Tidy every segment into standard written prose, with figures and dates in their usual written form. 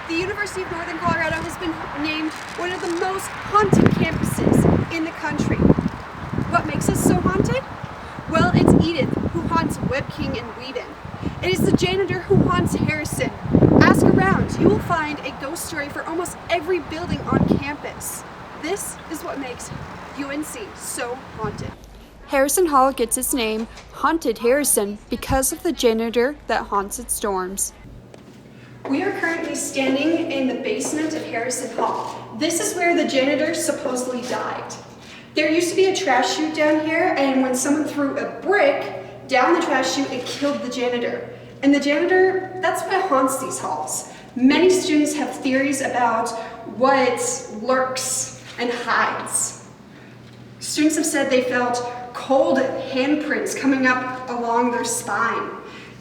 The University of Northern Colorado has been named one of the most haunted campuses in the country. What makes us so haunted? Well, it's Edith, who haunts Webb King and Whedon. It is the janitor who haunts Harrison. Ask around, you will find a ghost story for almost every building on campus. This is what makes UNC so haunted. Harrison Hall gets its name, Haunted Harrison, because of the janitor that haunts its dorms. We are currently standing in the basement of Harrison Hall. This is where the janitor supposedly died. There used to be a trash chute down here, and when someone threw a brick down the trash chute, it killed the janitor. And the janitor, that's what haunts these halls. Many students have theories about what lurks and hides. Students have said they felt cold handprints coming up along their spine.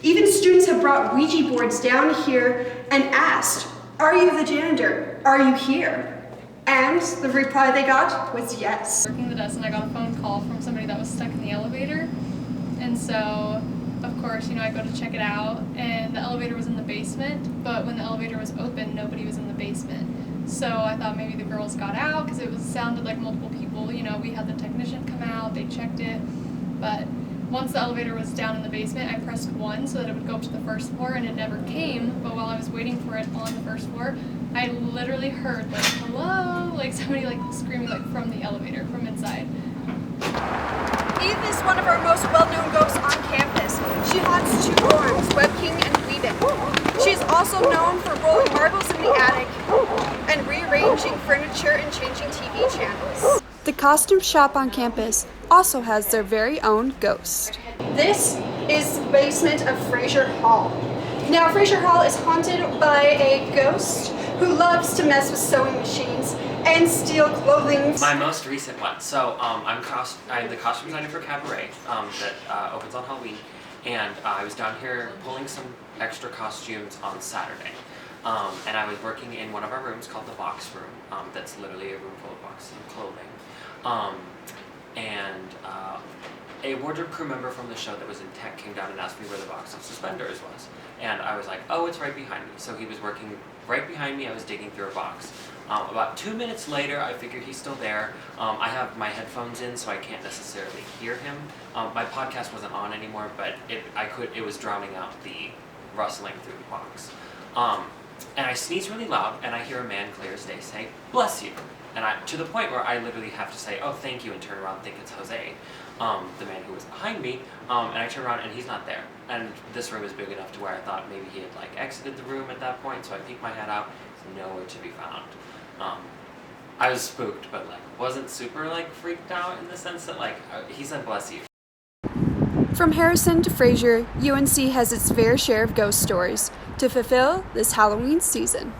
Even students have brought Ouija boards down here and asked, "Are you the janitor? Are you here?" And the reply they got was yes. Working the desk, and I got a phone call from somebody that was stuck in the elevator. And so, of course, I go to check it out, and the elevator was in the basement, but when the elevator was open, nobody was in the basement. So I thought maybe the girls got out, because it sounded like multiple people. We had the technician come out, they checked it, but once the elevator was down in the basement, I pressed 1 so that it would go up to the first floor, and it never came. But while I was waiting for it on the first floor, I literally heard hello, somebody screaming from the elevator, from inside. Edith is one of our most well-known ghosts on campus. She haunts 2 dorms, Webb King and Whedon. She is also known for rolling marbles in the attic and rearranging furniture and changing TV channels. The costume shop on campus also has their very own ghost. This is the basement of Fraser Hall. Now, Fraser Hall is haunted by a ghost who loves to mess with sewing machines and steal clothing. My most recent one. So I'm the costume designer for Cabaret that opens on Halloween, and I was down here pulling some extra costumes on Saturday. And I was working in one of our rooms called the box room. That's literally a room full of boxes of clothing. A wardrobe crew member from the show that was in tech came down and asked me where the box of suspenders was. And I was like, oh, it's right behind me. So he was working right behind me. I was digging through a box. About 2 minutes later, I figured he's still there. I have my headphones in, so I can't necessarily hear him. My podcast wasn't on anymore, but it was drowning out the rustling through the box. And I sneeze really loud, and I hear a man clear as day say, "Bless you." And to the point where I literally have to say, "Oh, thank you," and turn around and think it's Jose, the man who was behind me. And I turn around and he's not there. And this room is big enough to where I thought maybe he had exited the room at that point. So I peeked my head out. He's nowhere to be found. I was spooked, but wasn't super freaked out in the sense that he said "bless you." From Harrison to Fraser, UNC has its fair share of ghost stories to fulfill this Halloween season.